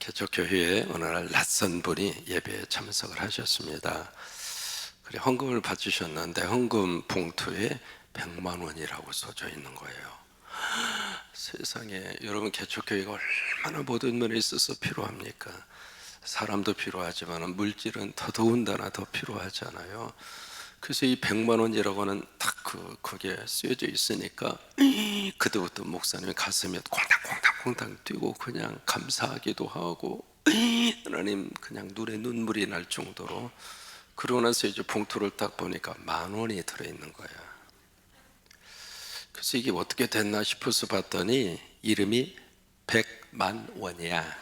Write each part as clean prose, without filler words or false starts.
개척교회에 어느 날 낯선 분이 예배에 참석을 하셨습니다. 그래 헌금을 받으셨는데 헌금 봉투에 100만 원이라고 써져 있는 거예요. 세상에, 여러분, 개척교회가 얼마나 모든 면에 있어서 필요합니까? 사람도 필요하지만 물질은 더더군다나 더 필요하잖아요. 그래서 이 100만 원이라고 하는 딱 그게 쓰여져 있으니까 그때부터 목사님의 가슴이 콩닥콩닥콩닥 뛰고 그냥 감사하기도 하고 하나님, 그냥 눈에 눈물이 날 정도로. 그러고 나서 이제 봉투를 딱 보니까 10,000원이 들어있는 거야. 그래서 이게 어떻게 됐나 싶어서 봤더니 이름이 100만 원이야.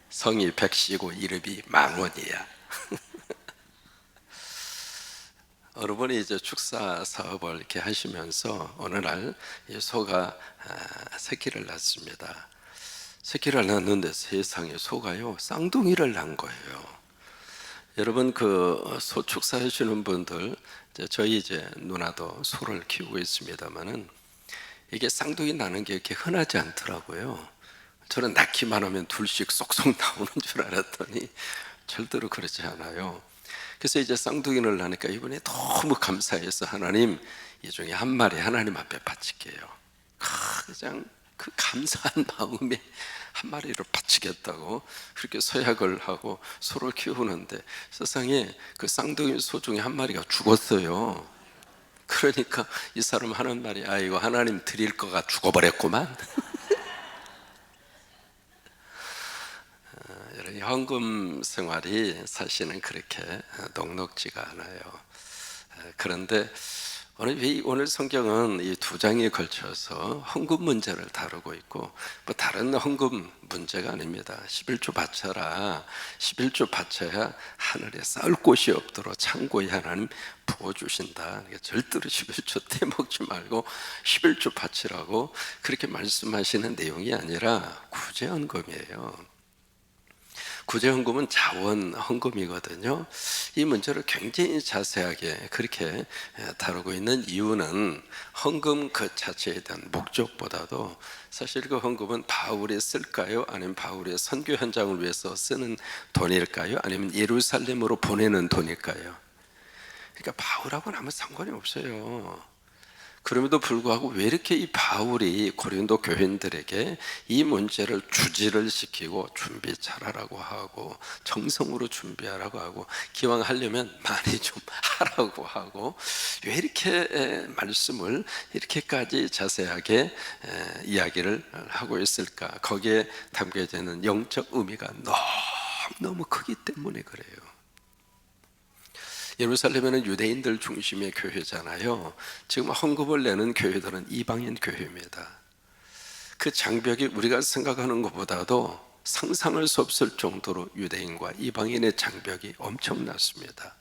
성이 백씨고 이름이 만원이야. 어느 분이 이제 축사 사업을 이렇게 하시면서 어느 날 소가 새끼를 낳습니다. 새끼를 낳는데 세상에, 소가요 쌍둥이를 낳은 거예요. 여러분, 그 소 축사하시는 분들, 저희 이제 누나도 소를 키우고 있습니다만은 이게 쌍둥이 나는 게 이렇게 흔하지 않더라고요. 저는 낳기만 하면 둘씩 쏙쏙 나오는 줄 알았더니 절대로 그렇지 않아요. 그래서 이제 쌍둥이를 낳으니까 이번에 너무 감사해서 하나님, 이 중에 한 마리 하나님 앞에 바칠게요. 그냥 그 감사한 마음에 한 마리를 바치겠다고 그렇게 서약을 하고 소를 키우는데 세상에, 그 쌍둥이 소 중에 한 마리가 죽었어요. 그러니까 이 사람 하는 말이, 이거 하나님 드릴 거가 죽어버렸구만. 헌금 생활이 사실은 그렇게 녹록지가 않아요. 그런데 오늘 성경은 이 2장에 걸쳐서 헌금 문제를 다루고 있고, 뭐 다른 헌금 문제가 아닙니다. 11조 바쳐라. 11조 바쳐야 하늘에 쌓을 곳이 없도록 창고에 하나님 부어주신다. 그러니까 절대로 11조 떼먹지 말고 11조 바치라고 그렇게 말씀하시는 내용이 아니라 구제헌금이에요. 구제헌금은 자원 헌금이거든요. 이 문제를 굉장히 자세하게 그렇게 다루고 있는 이유는 헌금 그 자체에 대한 목적보다도 사실 그 헌금은 바울이 쓸까요? 아니면 바울의 선교 현장을 위해서 쓰는 돈일까요? 아니면 예루살렘으로 보내는 돈일까요? 그러니까 바울하고는 아무 상관이 없어요. 그럼에도 불구하고 왜 이렇게 이 바울이 고린도 교인들에게 이 문제를 주지를 시키고 준비 잘하라고 하고 정성으로 준비하라고 하고 기왕 하려면 많이 좀 하라고 하고, 왜 이렇게 말씀을 이렇게까지 자세하게 이야기를 하고 있을까? 거기에 담겨져 있는 영적 의미가 너무 크기 때문에 그래요. 예루살렘에는 유대인들 중심의 교회잖아요. 지금 헌금을 내는 교회들은 이방인 교회입니다. 그 장벽이 우리가 생각하는 것보다도 상상할 수 없을 정도로 유대인과 이방인의 장벽이 엄청났습니다.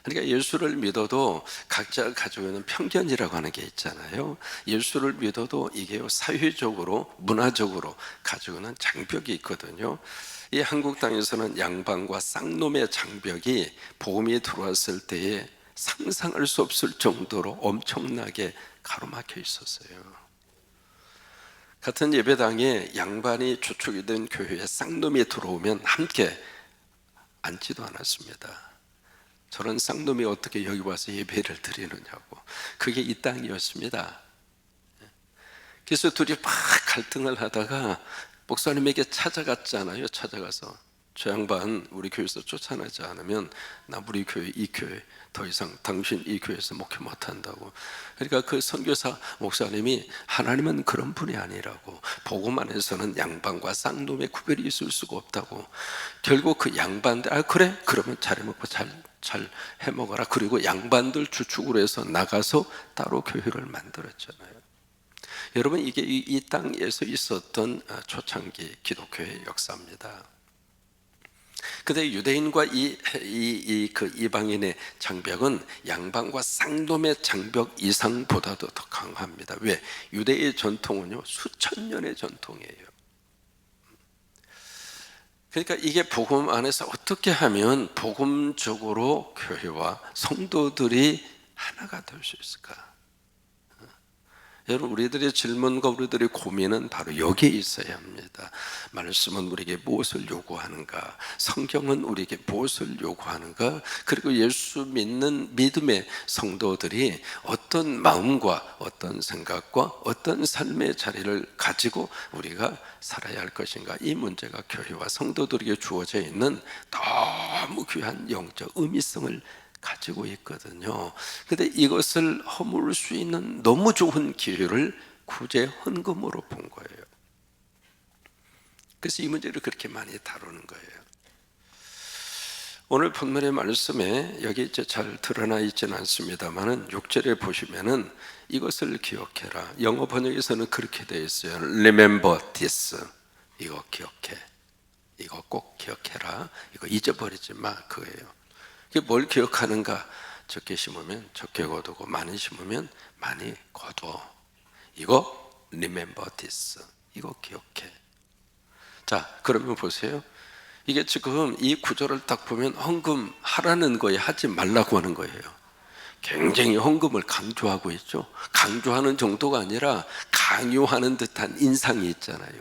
그러니까 예수를 믿어도 각자가 가지고 있는 편견이라고 하는 게 있잖아요. 예수를 믿어도 이게 사회적으로, 문화적으로 가지고 있는 장벽이 있거든요. 이 한국 땅에서는 양반과 쌍놈의 장벽이 복음이 들어왔을 때에 상상할 수 없을 정도로 엄청나게 가로막혀 있었어요. 같은 예배당에 양반이 주축이 된 교회에 쌍놈이 들어오면 함께 앉지도 않았습니다. 저런 쌍놈이 어떻게 여기 와서 예배를 드리느냐고. 그게 이 땅이었습니다. 그래서 둘이 막 갈등을 하다가 목사님에게 찾아갔잖아요. 찾아가서 저 양반 우리 교회에서 쫓아내지 않으면 나 우리 교회, 이 교회 더 이상 당신 이 교회에서 목회 못한다고. 그러니까 그 선교사 목사님이 하나님은 그런 분이 아니라고, 복음 안에서는 양반과 쌍놈의 구별이 있을 수가 없다고. 결국 그 양반들, 그래? 그러면 잘해먹고 잘 해먹어라. 그리고 양반들 주축으로 해서 나가서 따로 교회를 만들었잖아요. 여러분, 이게 이 땅에서 있었던 초창기 기독교의 역사입니다. 근데 유대인과 그 이방인의 장벽은 양반과 쌍놈의 장벽 이상보다도 더 강합니다. 왜? 유대의 전통은요, 수천 년의 전통이에요. 그러니까 이게 복음 안에서 어떻게 하면 복음적으로 교회와 성도들이 하나가 될 수 있을까? 여러분, 우리들의 질문과 우리들의 고민은 바로 여기에 있어야 합니다. 말씀은 우리에게 무엇을 요구하는가? 성경은 우리에게 무엇을 요구하는가? 그리고 예수 믿는 믿음의 성도들이 어떤 마음과 어떤 생각과 어떤 삶의 자리를 가지고 우리가 살아야 할 것인가? 이 문제가 교회와 성도들에게 주어져 있는 너무 귀한 영적 의미성을 가지고 있거든요. 근데 이것을 허물 수 있는 너무 좋은 기회를 구제 헌금으로 본 거예요. 그래서 이 문제를 그렇게 많이 다루는 거예요. 오늘 본문의 말씀에 여기 이제 잘 드러나 있지는 않습니다만은 6절에 보시면은 이것을 기억해라. 영어 번역에서는 그렇게 되어 있어요. Remember this. 이거 기억해. 이거 꼭 기억해라. 이거 잊어버리지 마. 그거예요. 이게 뭘 기억하는가? 적게 심으면 적게 거두고 많이 심으면 많이 거두어. 이거 remember this. 이거 기억해. 자, 그러면 보세요. 이게 지금 이 구절을 딱 보면 헌금하라는 거에 하지 말라고 하는 거예요. 굉장히 헌금을 강조하고 있죠. 강조하는 정도가 아니라 강요하는 듯한 인상이 있잖아요.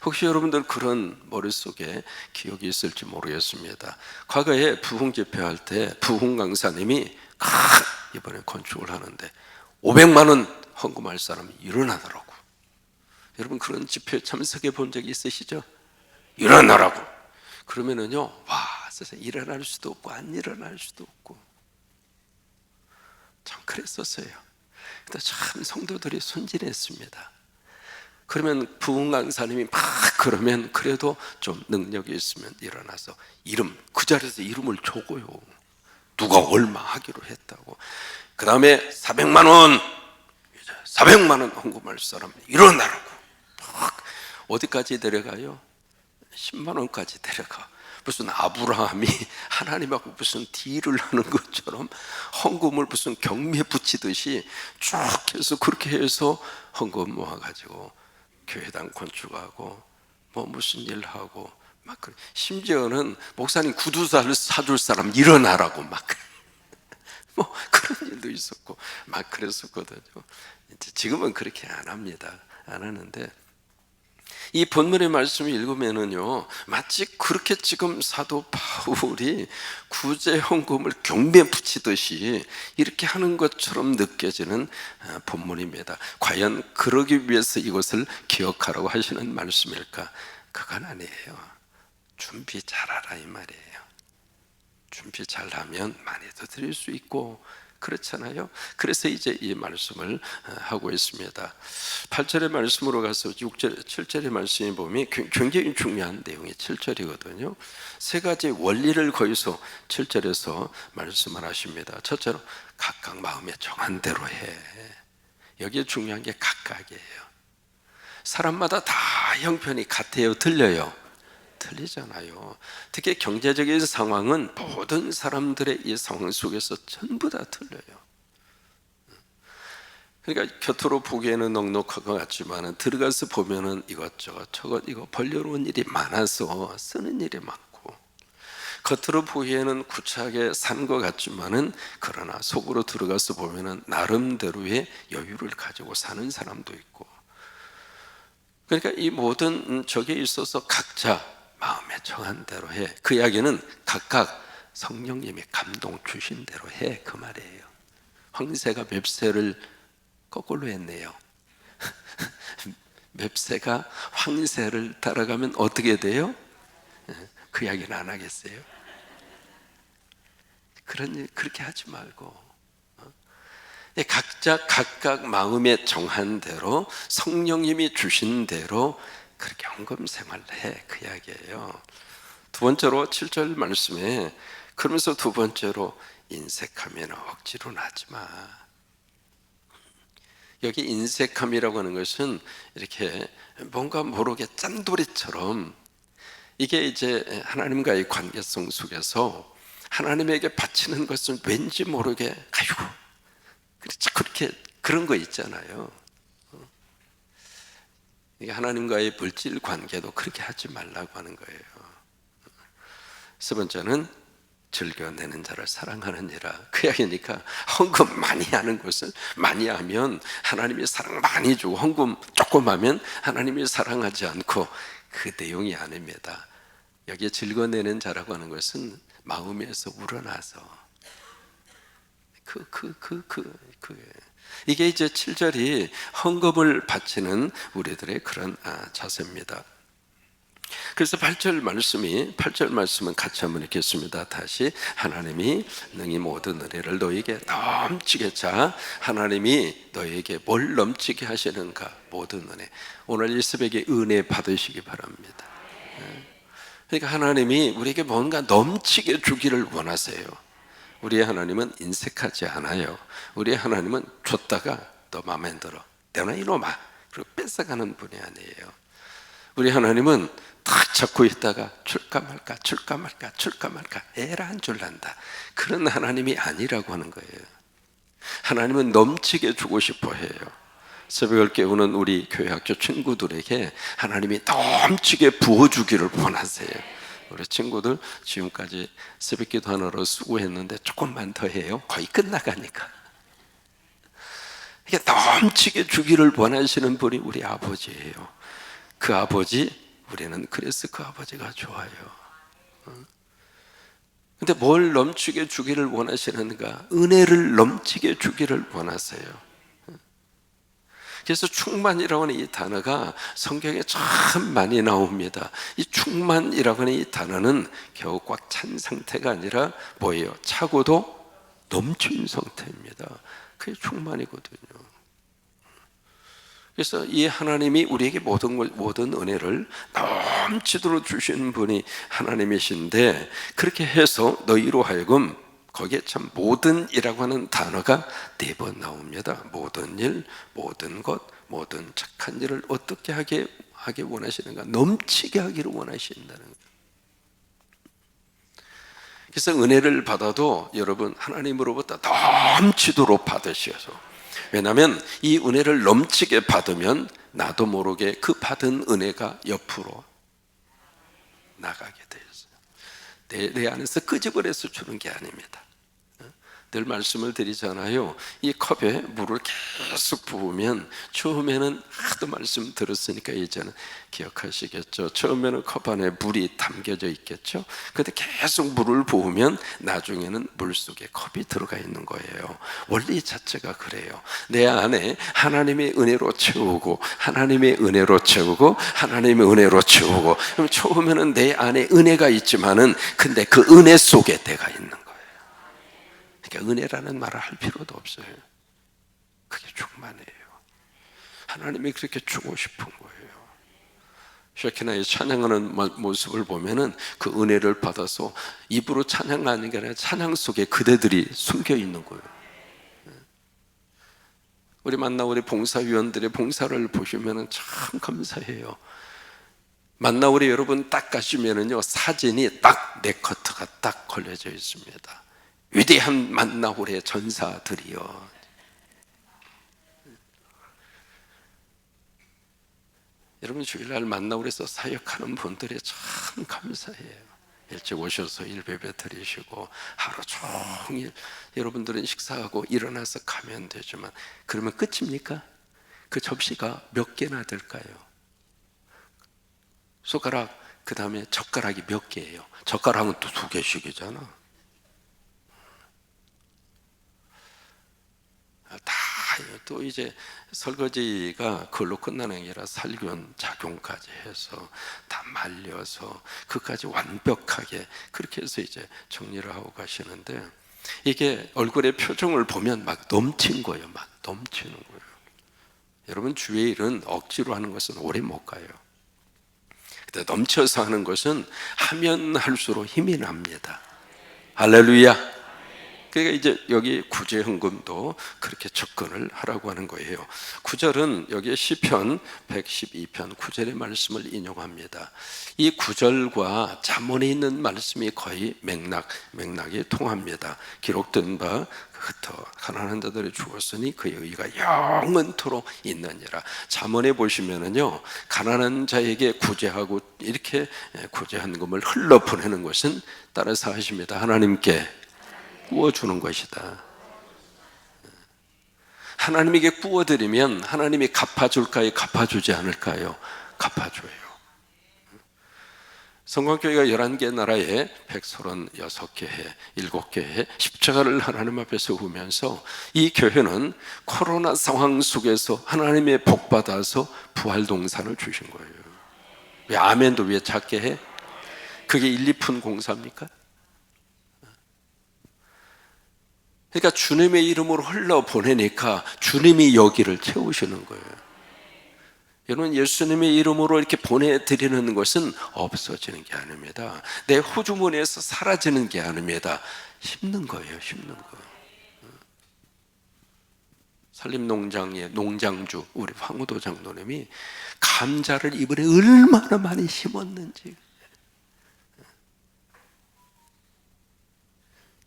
혹시 여러분들 그런 머릿속에 기억이 있을지 모르겠습니다. 과거에 부흥 집회할 때 부흥 강사님이 이번에 건축을 하는데 500만 원 헌금할 사람이 일어나더라고. 여러분 그런 집회에 참석해 본 적이 있으시죠? 일어나라고. 그러면은요, 와, 세상에 일어날 수도 없고 안 일어날 수도 없고 참 그랬었어요. 근데 참 성도들이 순진했습니다. 그러면 부흥 강사님이 막 그러면 그래도 좀 능력이 있으면 일어나서 이름, 그 자리에서 이름을 적어요. 누가 얼마 하기로 했다고. 그 다음에 400만 원, 400만 원 헌금할 사람 일어나라고. 막 어디까지 데려가요? 10만 원까지 데려가. 무슨 아브라함이 하나님하고 무슨 딜을 하는 것처럼 헌금을 무슨 경매에 붙이듯이 쭉 해서 그렇게 해서 헌금 모아가지고 교회당 건축하고 뭐 무슨 일 하고 막 심지어는 목사님 구두 사줄 사람 일어나라고 막 뭐 그런 일도 있었고 막 그랬었거든요. 지금은 그렇게 안 합니다. 안 하는데 이 본문의 말씀을 읽으면은요, 마치 그렇게 지금 사도 바울이 구제 헌금을 경매에 붙이듯이 이렇게 하는 것처럼 느껴지는 본문입니다. 과연 그러기 위해서 이것을 기억하라고 하시는 말씀일까? 그건 아니에요. 준비 잘하라 이 말이에요. 준비 잘하면 많이도 드릴 수 있고 그렇잖아요. 그래서 이제 이 말씀을 하고 있습니다. 8절의 말씀으로 가서 6절, 7절의 말씀에 보면 굉장히 중요한 내용이 7절이거든요. 세 가지 원리를 거기서 7절에서 말씀을 하십니다. 첫째로 각각 마음에 정한 대로 해. 여기에 중요한 게 각각이에요. 사람마다 다 형편이 같아요, 틀려요? 틀리잖아요. 특히 경제적인 상황은 모든 사람들의 이 상황 속에서 전부 다 틀려요. 그러니까 겉으로 보기에는 넉넉한 것 같지만 들어가서 보면은 이것저것 저것 이거 벌려놓은 일이 많아서 쓰는 일이 많고, 겉으로 보기에는 구차하게 산 것 같지만은 그러나 속으로 들어가서 보면은 나름대로의 여유를 가지고 사는 사람도 있고, 그러니까 이 모든 적에 있어서 각자 마음에 정한 대로 해. 그 이야기는 각각 성령님이 감동 주신 대로 해, 그 말이에요. 황새가 맵새를 거꾸로 했네요. 맵새가 황새를 따라가면 어떻게 돼요? 그 이야기는 안 하겠어요? 그런 일 그렇게 하지 말고 각자 각각 마음에 정한 대로 성령님이 주신 대로 그렇게 헌금 생활을 해, 그 이야기예요. 두 번째로 7절 말씀에 그러면서 두 번째로 인색하면 억지로는 하지 마. 여기 인색함이라고 하는 것은 이렇게 뭔가 모르게 짠돌이처럼 이게 이제 하나님과의 관계성 속에서 하나님에게 바치는 것은 왠지 모르게 아이고 그렇지 그렇게 그런 거 있잖아요. 이게 하나님과의 물질 관계도 그렇게 하지 말라고 하는 거예요. 세 번째는 즐겨내는 자를 사랑하느니라. 그 이야기니까 헌금 많이 하는 것을 많이 하면 하나님이 사랑 많이 주고, 헌금 조금 하면 하나님이 사랑하지 않고, 그 내용이 아닙니다. 여기에 즐겨내는 자라고 하는 것은 마음에서 우러나서 이게 이제 7절이 헌금을 바치는 우리들의 그런 자세입니다. 그래서 8절 말씀은 같이 한번 읽겠습니다. 다시. 하나님이 능히 모든 은혜를 너에게 넘치게. 자, 하나님이 너에게 뭘 넘치게 하시는가? 모든 은혜. 오늘 이 새벽에 은혜 받으시기 바랍니다. 그러니까 하나님이 우리에게 뭔가 넘치게 주기를 원하세요. 우리의 하나님은 인색하지 않아요. 우리의 하나님은 줬다가 너 마음에 안 들어, 내놔 이놈아, 그리고 뺏어가는 분이 아니에요. 우리 하나님은 딱 잡고 있다가 줄까 말까 에라 한 줄 난다, 그런 하나님이 아니라고 하는 거예요. 하나님은 넘치게 주고 싶어 해요. 새벽을 깨우는 우리 교회 학교 친구들에게 하나님이 넘치게 부어주기를 원하세요. 우리 친구들 지금까지 새벽기도 하나로 수고했는데 조금만 더 해요. 거의 끝나가니까. 이게 넘치게 주기를 원하시는 분이 우리 아버지예요. 그 아버지, 우리는 그래서 그 아버지가 좋아요. 근데 뭘 넘치게 주기를 원하시는가? 은혜를 넘치게 주기를 원하세요. 그래서 충만이라고 하는 이 단어가 성경에 참 많이 나옵니다. 이 충만이라고 하는 이 단어는 겨우 꽉 찬 상태가 아니라 뭐예요? 차고도 넘친 상태입니다. 그게 충만이거든요. 그래서 이 하나님이 우리에게 모든 은혜를 넘치도록 주시는 분이 하나님이신데, 그렇게 해서 너희로 하여금, 거기에 참 모든이라고 하는 단어가 4번 나옵니다. 모든 일, 모든 것, 모든 착한 일을 어떻게 하게 원하시는가? 넘치게 하기를 원하신다는 거예요. 그래서 은혜를 받아도 여러분, 하나님으로부터 넘치도록 받으셔서, 왜냐하면 이 은혜를 넘치게 받으면 나도 모르게 그 받은 은혜가 옆으로 나가게 되었어요. 내 안에서 끄집어내서 주는 게 아닙니다. 늘 말씀을 드리잖아요. 이 컵에 물을 계속 부으면, 처음에는 하도 말씀 들었으니까 이제는 기억하시겠죠. 처음에는 컵 안에 물이 담겨져 있겠죠. 그런데 계속 물을 부으면 나중에는 물 속에 컵이 들어가 있는 거예요. 원리 자체가 그래요. 내 안에 하나님의 은혜로 채우고, 하나님의 은혜로 채우고, 하나님의 은혜로 채우고. 그럼 처음에는 내 안에 은혜가 있지만은, 근데 그 은혜 속에 내가 있는 거예요. 그러니까 은혜라는 말을 할 필요도 없어요. 그게 충만해요. 하나님이 그렇게 주고 싶은 거예요. 쉐키나의 찬양하는 모습을 보면은 그 은혜를 받아서 입으로 찬양하는 게 아니라 찬양 속에 그대들이 숨겨 있는 거예요. 우리 만나 우리 봉사위원들의 봉사를 보시면은 참 감사해요. 만나 우리 여러분 딱 가시면은요, 사진이 딱 4커트가 딱 걸려져 있습니다. 위대한 만나홀의 전사들이여. 여러분, 주일날 만나홀에서 사역하는 분들이 참 감사해요. 일찍 오셔서 일배배 드리시고 하루 종일 여러분들은 식사하고 일어나서 가면 되지만, 그러면 끝입니까? 그 접시가 몇 개나 될까요? 손가락, 그 다음에 젓가락이 몇 개예요? 젓가락은 또 2개씩이잖아. 다 또 이제 설거지가 그걸로 끝나는 게 아니라 살균 작용까지 해서 다 말려서 그까지 완벽하게 그렇게 해서 이제 정리를 하고 가시는데, 이게 얼굴의 표정을 보면 막 넘친 거예요. 막 넘치는 거예요. 여러분, 주의 일은 억지로 하는 것은 오래 못 가요. 근데 넘쳐서 하는 것은 하면 할수록 힘이 납니다. 할렐루야. 그러니까 이제 여기 구제헌금도 그렇게 접근을 하라고 하는 거예요. 9절은 여기 시편 112편 9절의 말씀을 인용합니다. 이 9절과 잠언에 있는 말씀이 거의 맥락이 통합니다. 기록된 바 흩어 가난한 자들이 죽었으니 그의 의가 영원토록 있느니라. 잠언에 보시면은요, 가난한 자에게 구제하고 이렇게 구제헌금을 흘러 보내는 것은 따라서 하십니다. 하나님께 구워주는 것이다. 하나님에게 구워드리면 하나님이 갚아줄까요? 갚아주지 않을까요? 갚아줘요. 성광교회가 11개 나라에 136개회, 7개회 십자가를 하나님 앞에 세우면서 이 교회는 코로나 상황 속에서 하나님의 복 받아서 부활 동산을 주신 거예요. 왜 아멘도 왜 작게 해? 그게 1, 2푼 공사입니까? 그러니까 주님의 이름으로 흘러 보내니까 주님이 여기를 채우시는 거예요. 여러분, 예수님의 이름으로 이렇게 보내드리는 것은 없어지는 게 아닙니다. 내 호주머니에서 사라지는 게 아닙니다. 심는 거예요, 심는 거. 산림농장의 농장주 우리 황우도 장로님이 감자를 이번에 얼마나 많이 심었는지,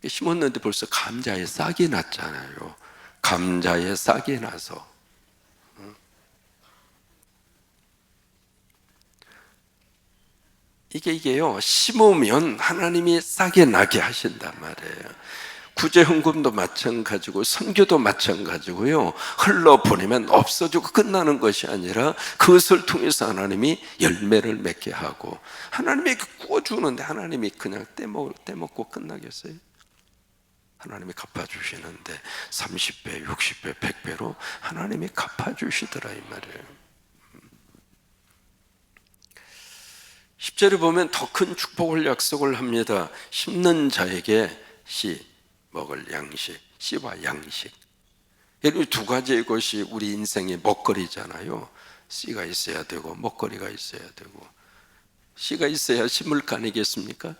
심었는데 벌써 감자에 싹이 났잖아요. 감자에 싹이 나서 이게요, 심으면 하나님이 싹이 나게 하신단 말이에요. 구제헌금도 마찬가지고 선교도 마찬가지고요, 흘러보내면 없어지고 끝나는 것이 아니라 그것을 통해서 하나님이 열매를 맺게 하고, 하나님이 구워주는데 하나님이 그냥 떼먹고 끝나겠어요? 하나님이 갚아주시는데 30배, 60배, 100배로 하나님이 갚아주시더라 이 말이에요. 10절에 보면 더 큰 축복을 약속을 합니다. 심는 자에게 씨 먹을 양식, 씨와 양식. 여러분, 두 가지의 것이 우리 인생의 먹거리잖아요. 씨가 있어야 되고 먹거리가 있어야 되고. 씨가 있어야 심을 거 아니겠습니까?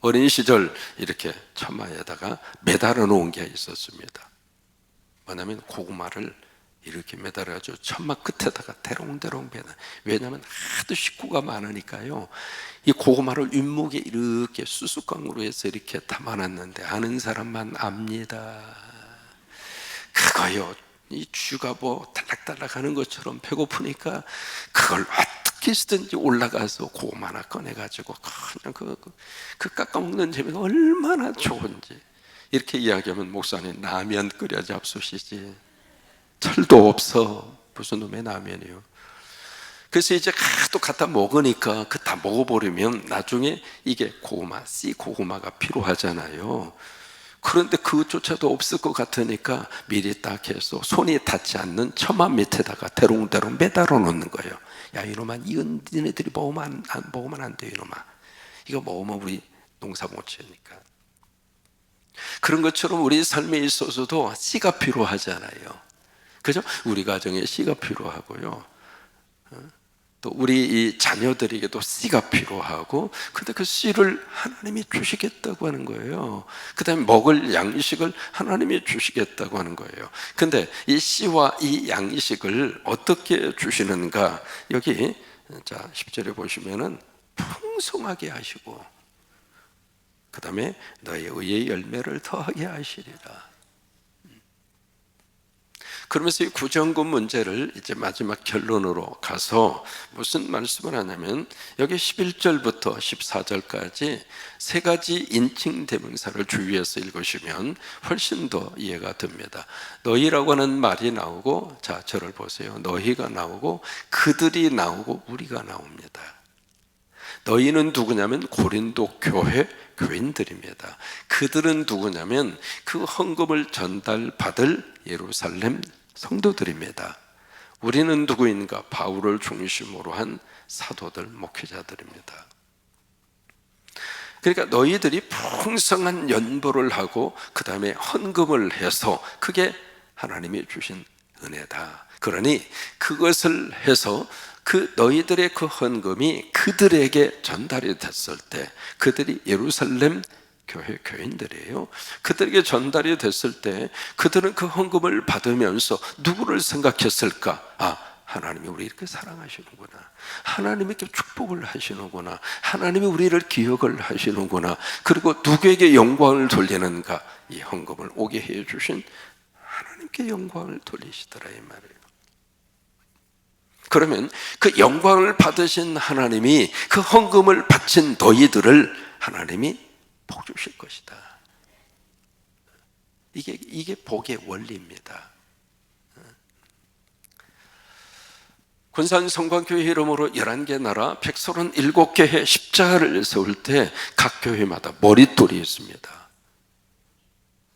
어린 시절 이렇게 처마에다가 매달아 놓은 게 있었습니다. 뭐냐면 고구마를 이렇게 매달아가지고 천막 끝에다가 대롱대롱 매달. 왜냐하면 하도 식구가 많으니까요, 이 고구마를 윗목에 이렇게 수수깡으로 해서 이렇게 담아놨는데 아는 사람만 압니다. 그거요, 이 쥐가 뭐 달락달락 하는 것처럼 배고프니까 그걸 어떻게 해서든지 올라가서 고구마 하나 꺼내가지고 그냥 그 깎아먹는 재미가 얼마나 좋은지. 이렇게 이야기하면 목사님 라면 끓여 잡수시지, 철도 없어. 무슨 놈의 라면이요. 그래서 이제 또 갖다 먹으니까 그 다 먹어버리면 나중에 이게 고구마, 씨 고구마가 필요하잖아요. 그런데 그것조차도 없을 것 같으니까 미리 딱 해서 손이 닿지 않는 처마 밑에다가 대롱대롱 매달아 놓는 거예요. 야 이놈아, 이건 니네들이 먹으면 안 돼. 이놈아, 이거 먹으면 우리 농사 못 지으니까. 그런 것처럼 우리 삶에 있어서도 씨가 필요하잖아요. 그죠? 우리 가정에 씨가 필요하고요, 또 우리 이 자녀들에게도 씨가 필요하고, 근데 그 씨를 하나님이 주시겠다고 하는 거예요. 그 다음에 먹을 양식을 하나님이 주시겠다고 하는 거예요. 근데 이 씨와 이 양식을 어떻게 주시는가? 여기 자 10절에 보시면은 풍성하게 하시고, 그 다음에 너의 의의 열매를 더하게 하시리라. 그러면서 이 구제헌금 문제를 이제 마지막 결론으로 가서 무슨 말씀을 하냐면, 여기 11절부터 14절까지 세 가지 인칭 대명사를 주의해서 읽으시면 훨씬 더 이해가 됩니다. 너희라고 하는 말이 나오고, 자 저를 보세요. 너희가 나오고 그들이 나오고 우리가 나옵니다. 너희는 누구냐면 고린도 교회 교인들입니다. 그들은 누구냐면 그 헌금을 전달받을 예루살렘 성도들입니다. 우리는 누구인가? 바울을 중심으로 한 사도들, 목회자들입니다. 그러니까 너희들이 풍성한 연보를 하고 그 다음에 헌금을 해서 그게 하나님이 주신 은혜다. 그러니 그것을 해서 그 너희들의 그 헌금이 그들에게 전달이 됐을 때 그들이 예루살렘 교회 교인들이에요. 그들에게 전달이 됐을 때 그들은 그 헌금을 받으면서 누구를 생각했을까? 하나님이 우리 이렇게 사랑하시는구나. 하나님이 이렇게 축복을 하시는구나. 하나님이 우리를 기억을 하시는구나. 그리고 누구에게 영광을 돌리는가? 이 헌금을 오게 해 주신 하나님께 영광을 돌리시더라 이 말이에요. 그러면 그 영광을 받으신 하나님이 그 헌금을 바친 너희들을 하나님이 복 주실 것이다. 이게 복의 원리입니다. 군산 성광교회 이름으로 11개 나라 137개의 십자가를 세울 때 각 교회마다 머릿돌이 있습니다.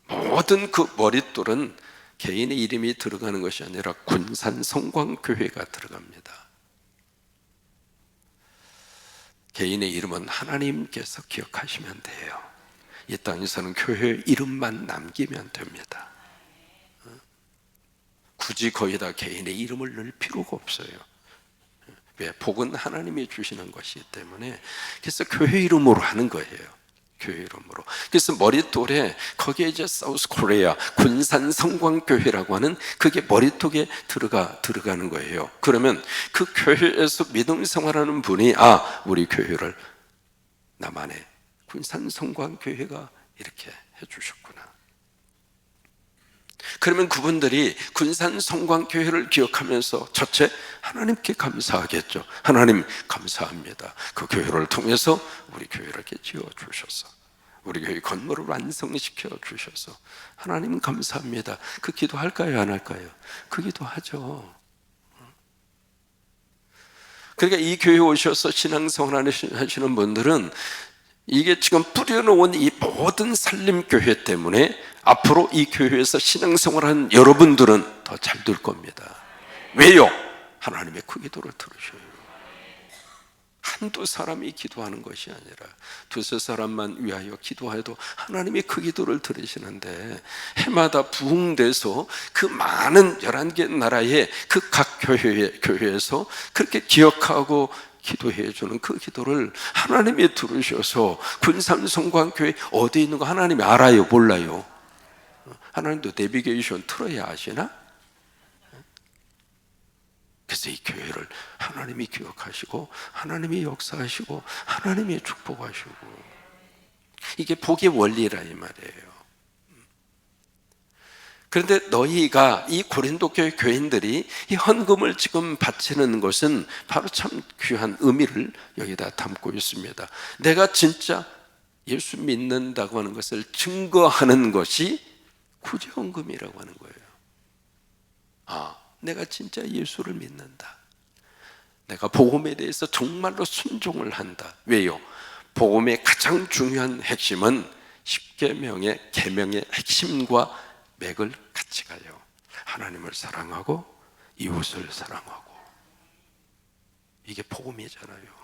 모든 그 머릿돌은 개인의 이름이 들어가는 것이 아니라 군산 성광교회가 들어갑니다. 개인의 이름은 하나님께서 기억하시면 돼요. 이 땅에서는 교회 이름만 남기면 됩니다. 굳이 거기다 개인의 이름을 넣을 필요가 없어요. 왜? 복은 하나님이 주시는 것이기 때문에. 그래서 교회 이름으로 하는 거예요. 교회 이름으로. 그래서 머릿돌에 거기에 이제 사우스 코리아 군산 성광교회라고 하는 그게 머릿속에 들어가는 거예요. 그러면 그 교회에서 믿음 생활하는 분이 우리 교회를 남한의 군산 성광교회가 이렇게 해주셨구나. 그러면 그분들이 군산 성광교회를 기억하면서 첫째 하나님께 감사하겠죠. 하나님 감사합니다. 그 교회를 통해서 우리 교회를 이렇게 지어주셔서 우리 교회 건물을 완성시켜 주셔서 하나님 감사합니다. 그 기도할까요? 안 할까요? 그 기도하죠. 그러니까 이 교회에 오셔서 신앙생활 하시는 분들은 이게 지금 뿌려놓은 이 모든 살림교회 때문에 앞으로 이 교회에서 신앙생활하는 여러분들은 더 잘 될 겁니다. 왜요? 하나님의 그 기도를 들으셔요. 한두 사람이 기도하는 것이 아니라 두세 사람만 위하여 기도해도 하나님이 그 기도를 들으시는데 해마다 부흥돼서 그 많은 11개 나라의 그 각 교회에서 그렇게 기억하고 기도해 주는 그 기도를 하나님이 들으셔서 군산 성광교회 어디 있는 거 하나님이 알아요? 몰라요? 하나님도 내비게이션 틀어야 아시나? 그래서 이 교회를 하나님이 기억하시고 하나님이 역사하시고 하나님이 축복하시고 이게 복의 원리라 이 말이에요. 그런데 너희가 이 고린도 교회 교인들이 이 헌금을 지금 바치는 것은 바로 참 귀한 의미를 여기다 담고 있습니다. 내가 진짜 예수 믿는다고 하는 것을 증거하는 것이 구제헌금이라고 하는 거예요. 내가 진짜 예수를 믿는다. 내가 복음에 대해서 정말로 순종을 한다. 왜요? 복음의 가장 중요한 핵심은 십계명의 계명의 핵심과 맥을 같이 가요. 하나님을 사랑하고 이웃을 사랑하고. 이게 복음이잖아요.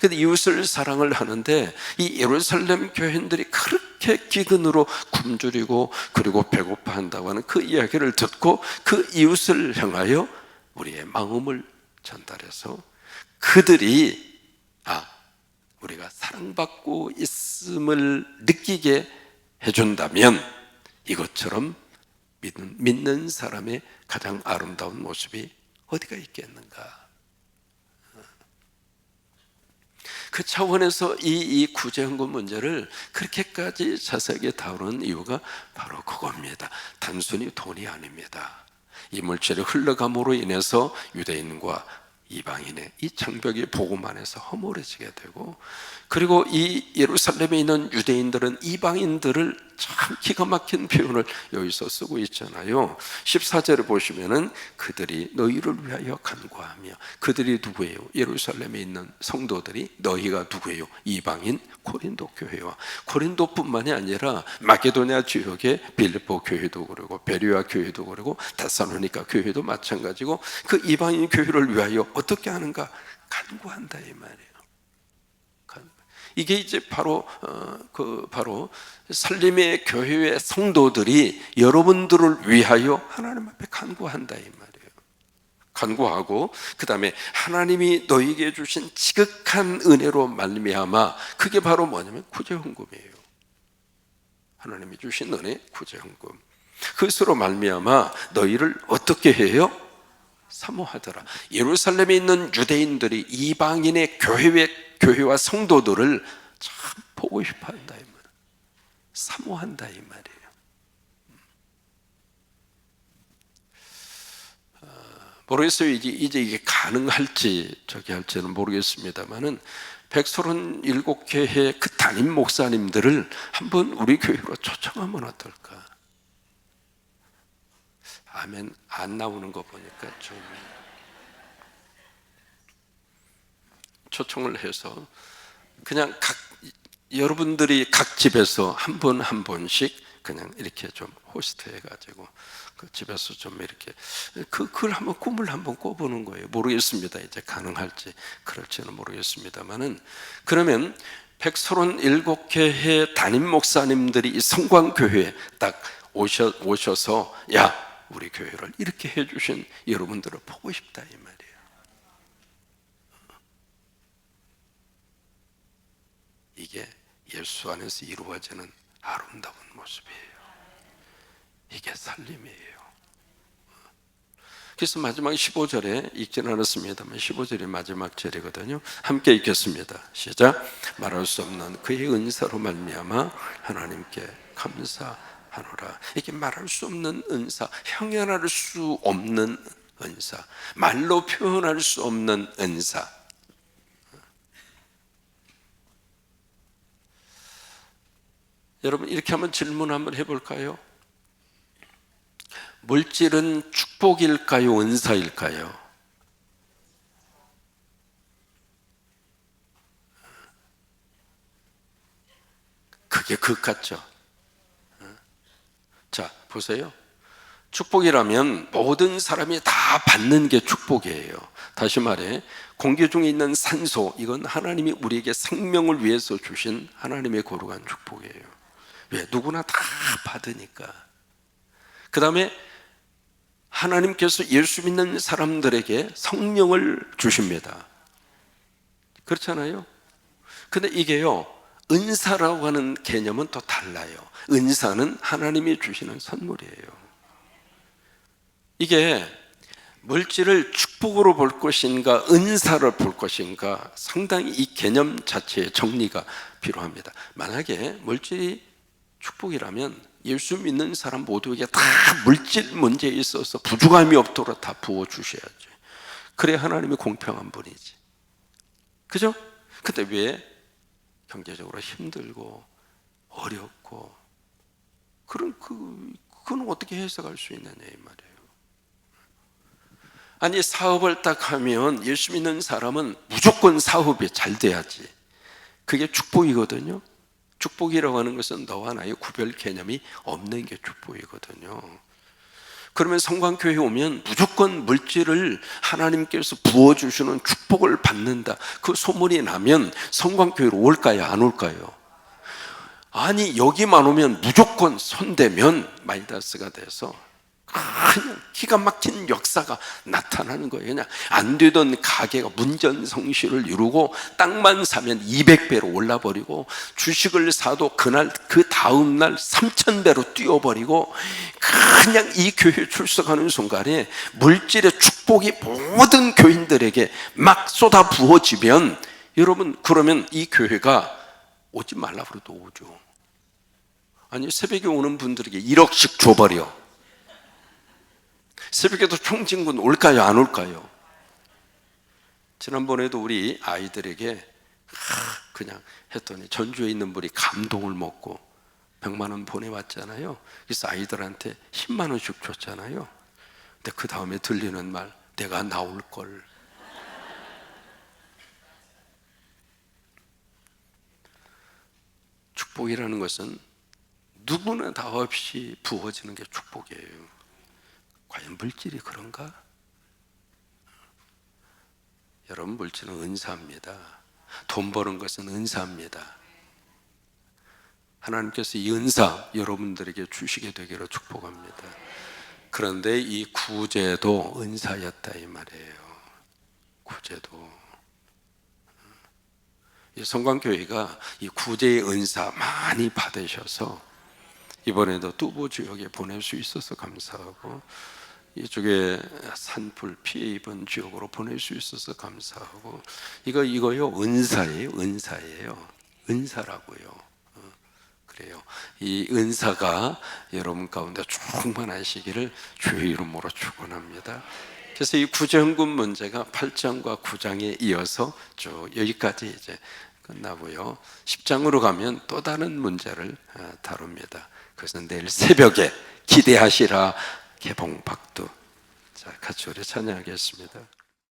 근데 이웃을 사랑을 하는데 이 예루살렘 교인들이 그렇게 기근으로 굶주리고 그리고 배고파한다고 하는 그 이야기를 듣고 그 이웃을 향하여 우리의 마음을 전달해서 그들이 우리가 사랑받고 있음을 느끼게 해준다면 이것처럼 믿는 사람의 가장 아름다운 모습이 어디가 있겠는가. 그 차원에서 이 구제헌금 문제를 그렇게까지 자세하게 다루는 이유가 바로 그겁니다. 단순히 돈이 아닙니다. 이 물질의 흘러감으로 인해서 유대인과 이방인의 이 장벽이 복음 안에서 허물어지게 되고 그리고 이 예루살렘에 있는 유대인들은 이방인들을 참 기가 막힌 표현을 여기서 쓰고 있잖아요. 14절을 보시면은 그들이 너희를 위하여 간구하며 그들이 누구예요? 예루살렘에 있는 성도들이 너희가 누구예요? 이방인 고린도 교회와 고린도뿐만이 아니라 마게도냐 지역의 빌립보 교회도 그러고 베레아 교회도 그러고 데살로니가 교회도 마찬가지고 그 이방인 교회를 위하여 어떻게 하는가? 간구한다 이 말이에요. 이게 이제 바로 살림의 교회의 성도들이 여러분들을 위하여 하나님 앞에 간구한다 이 말이에요. 간구하고, 그 다음에 하나님이 너에게 주신 지극한 은혜로 말미암아, 그게 바로 뭐냐면 구제헌금이에요. 하나님이 주신 은혜, 구제헌금. 그것으로 말미암아 너희를 어떻게 해요? 사모하더라. 예루살렘에 있는 유대인들이 이방인의 교회와 성도들을 참 보고 싶어한다 이 말, 사모한다 이 말이에요. 모르겠어요. 이제 이게 가능할지 저기 할지는 모르겠습니다만은 137교회 그 담임 목사님들을 한번 우리 교회로 초청하면 어떨까? 아멘. 안 나오는 거 보니까 좀 초청을 해서 그냥 여러분들이 각 집에서 한 분 한 분씩 그냥 이렇게 좀 호스트 해가지고 그 집에서 좀 이렇게 그걸 한번 꿈을 한번 꿔보는 거예요. 모르겠습니다. 이제 가능할지 그럴지는 모르겠습니다만은, 그러면 137교회 담임 목사님들이 이 성광교회에 딱 오셔서 야, 우리 교회를 이렇게 해주신 여러분들을 보고 싶다 이 말이에요. 이게 예수 안에서 이루어지는 아름다운 모습이에요. 이게 살림이에요. 그래서 마지막 15절에 읽지는 않았습니다만 15절이 마지막 절이거든요. 함께 읽겠습니다. 시작. 말할 수 없는 그의 은사로 말미암아 하나님께 감사하노라. 이게 말할 수 없는 은사, 형용할 수 없는 은사, 말로 표현할 수 없는 은사. 여러분, 이렇게 한번 질문 한번 해볼까요? 물질은 축복일까요? 은사일까요? 그게 극 같죠? 자, 보세요. 축복이라면 모든 사람이 다 받는 게 축복이에요. 다시 말해, 공기 중에 있는 산소, 이건 하나님이 우리에게 생명을 위해서 주신 하나님의 거룩한 축복이에요. 왜? 누구나 다 받으니까. 그 다음에 하나님께서 예수 믿는 사람들에게 성령을 주십니다. 그렇잖아요? 근데 이게요, 은사라고 하는 개념은 또 달라요. 은사는 하나님이 주시는 선물이에요. 이게 물질을 축복으로 볼 것인가 은사를 볼 것인가, 상당히 이 개념 자체의 정리가 필요합니다. 만약에 물질이 축복이라면 예수 믿는 사람 모두에게 다 물질 문제에 있어서 부족함이 없도록 다 부어주셔야지. 그래야 하나님이 공평한 분이지. 그죠? 근데 왜 경제적으로 힘들고 어렵고 그건 어떻게 해석할 수 있느냐 이 말이에요. 아니, 사업을 딱 하면 예수 믿는 사람은 무조건 사업이 잘 돼야지. 그게 축복이거든요. 축복이라고 하는 것은 너와 나의 구별 개념이 없는 게 축복이거든요. 그러면 성광교회에 오면 무조건 물질을 하나님께서 부어주시는 축복을 받는다, 그 소문이 나면 성광교회로 올까요? 안 올까요? 아니, 여기만 오면 무조건 손대면 마이다스가 돼서 그냥 기가 막힌 역사가 나타나는 거예요. 그냥 안 되던 가게가 문전성시를 이루고 땅만 사면 200배로 올라버리고, 주식을 사도 그날 그 다음 날 3000배로 뛰어버리고, 그냥 이 교회 출석하는 순간에 물질의 축복이 모든 교인들에게 막 쏟아 부어지면, 여러분, 그러면 이 교회가 오지 말라 그래도 오죠. 아니, 새벽에 오는 분들에게 1억씩 줘버려. 새벽에도 총진군 올까요? 안 올까요? 지난번에도 우리 아이들에게 그냥 했더니 전주에 있는 분이 감동을 먹고 100만 원 보내왔잖아요. 그래서 아이들한테 10만 원씩 줬잖아요. 근데 그 다음에 들리는 말, 내가 나올 걸. 축복이라는 것은 누구나 다 없이 부어지는 게 축복이에요. 과연 물질이 그런가? 여러분, 물질은 은사입니다. 돈 버는 것은 은사입니다. 하나님께서 이 은사 여러분들에게 주시게 되기를 축복합니다. 그런데 이 구제도 은사였다 이 말이에요. 구제도. 이 성광교회가 이 구제의 은사 많이 받으셔서 이번에도 뚜보 지역에 보낼 수 있어서 감사하고, 이쪽에 산불 피해 입은 지역으로 보낼 수 있어서 감사하고, 이거요 은사예요. 은사라고요. 그래요. 이 은사가 여러분 가운데 충만하시기를 주의 이름으로 축원합니다. 그래서 이 구제헌금 문제가 8장과 9장에 이어서 쭉 여기까지 이제 끝나고요. 10장으로 가면 또 다른 문제를 다룹니다. 그것은 내일 새벽에 기대하시라 개봉박두. 자, 같이 우리 찬양하겠습니다.